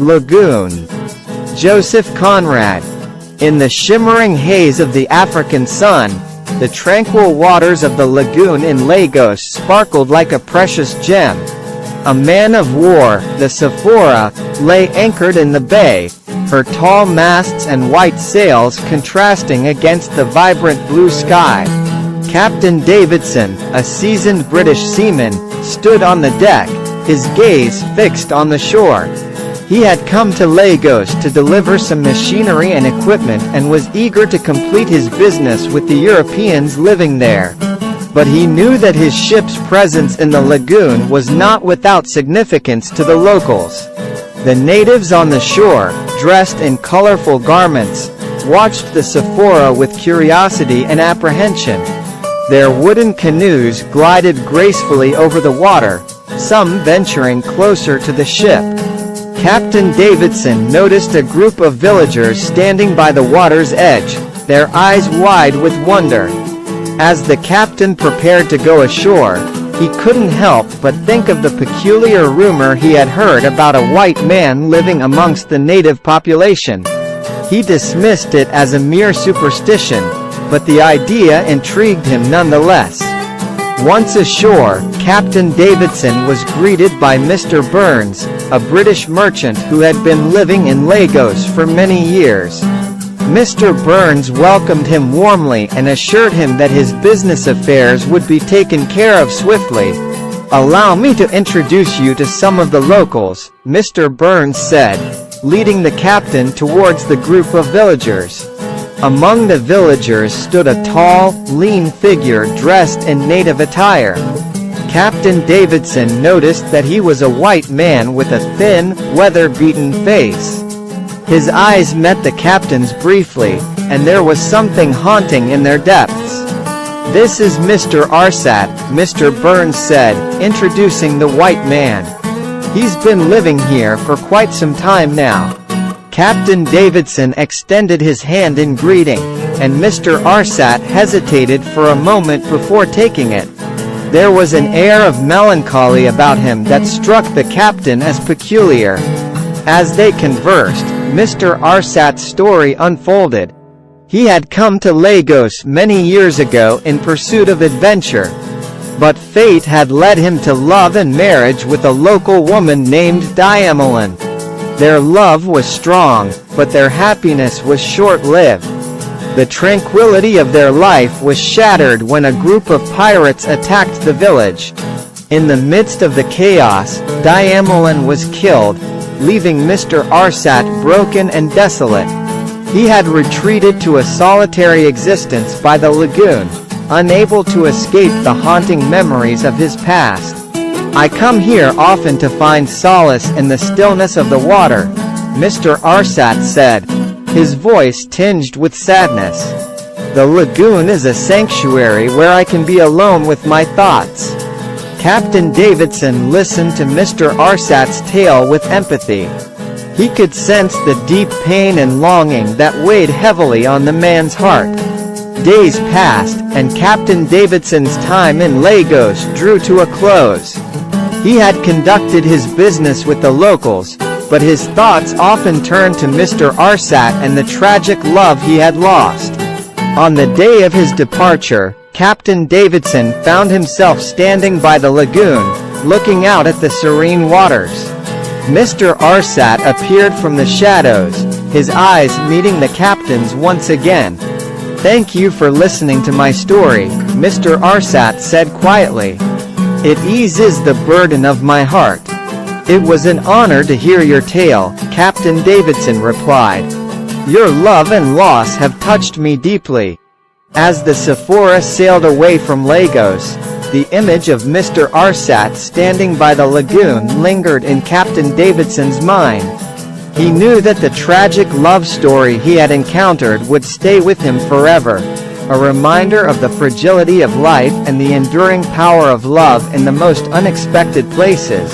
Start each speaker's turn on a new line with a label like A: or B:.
A: Lagoon. Joseph Conrad. In the shimmering haze of the African sun, the tranquil waters of the lagoon in Lagos sparkled like a precious gem. A man of war, the Sephora, lay anchored in the bay, her tall masts and white sails contrasting against the vibrant blue sky. Captain Davidson, a seasoned British seaman, stood on the deck, his gaze fixed on the shore. He had come to Lagos to deliver some machinery and equipment and was eager to complete his business with the Europeans living there. But he knew that his ship's presence in the lagoon was not without significance to the locals. The natives on the shore, dressed in colorful garments, watched the Sephora with curiosity and apprehension. Their wooden canoes glided gracefully over the water, some venturing closer to the ship. Captain Davidson noticed a group of villagers standing by the water's edge, their eyes wide with wonder. As the captain prepared to go ashore, he couldn't help but think of the peculiar rumor he had heard about a white man living amongst the native population. He dismissed it as a mere superstition, but the idea intrigued him nonetheless. Once ashore, Captain Davidson was greeted by Mr. Burns, a British merchant who had been living in Lagos for many years. Mr. Burns welcomed him warmly and assured him that his business affairs would be taken care of swiftly. "Allow me to introduce you to some of the locals," Mr. Burns said, leading the captain towards the group of villagers. Among the villagers stood a tall, lean figure dressed in native attire. Captain Davidson noticed that he was a white man with a thin, weather-beaten face. His eyes met the captain's briefly, and there was something haunting in their depths. "This is Mr. Arsat," Mr. Burns said, introducing the white man. "He's been living here for quite some time now." Captain Davidson extended his hand in greeting, and Mr. Arsat hesitated for a moment before taking it. There was an air of melancholy about him that struck the captain as peculiar. As they conversed, Mr. Arsat's story unfolded. He had come to Lagos many years ago in pursuit of adventure. But fate had led him to love and marriage with a local woman named Diamolan. Their love was strong, but their happiness was short-lived. The tranquility of their life was shattered when a group of pirates attacked the village. In the midst of the chaos, Diamolan was killed, leaving Mr. Arsat broken and desolate. He had retreated to a solitary existence by the lagoon, unable to escape the haunting memories of his past. "I come here often to find solace in the stillness of the water," Mr. Arsat said, his voice tinged with sadness. "The lagoon is a sanctuary where I can be alone with my thoughts." Captain Davidson listened to Mr. Arsat's tale with empathy. He could sense the deep pain and longing that weighed heavily on the man's heart. Days passed, and Captain Davidson's time in Lagos drew to a close. He had conducted his business with the locals, but his thoughts often turned to Mr. Arsat and the tragic love he had lost. On the day of his departure, Captain Davidson found himself standing by the lagoon, looking out at the serene waters. Mr. Arsat appeared from the shadows, his eyes meeting the captain's once again. "Thank you for listening to my story," Mr. Arsat said quietly. "It eases the burden of my heart." "It was an honor to hear your tale," Captain Davidson replied. "Your love and loss have touched me deeply." As the Sephora sailed away from Lagos, the image of Mr. Arsat standing by the lagoon lingered in Captain Davidson's mind. He knew that the tragic love story he had encountered would stay with him forever, a reminder of the fragility of life and the enduring power of love in the most unexpected places.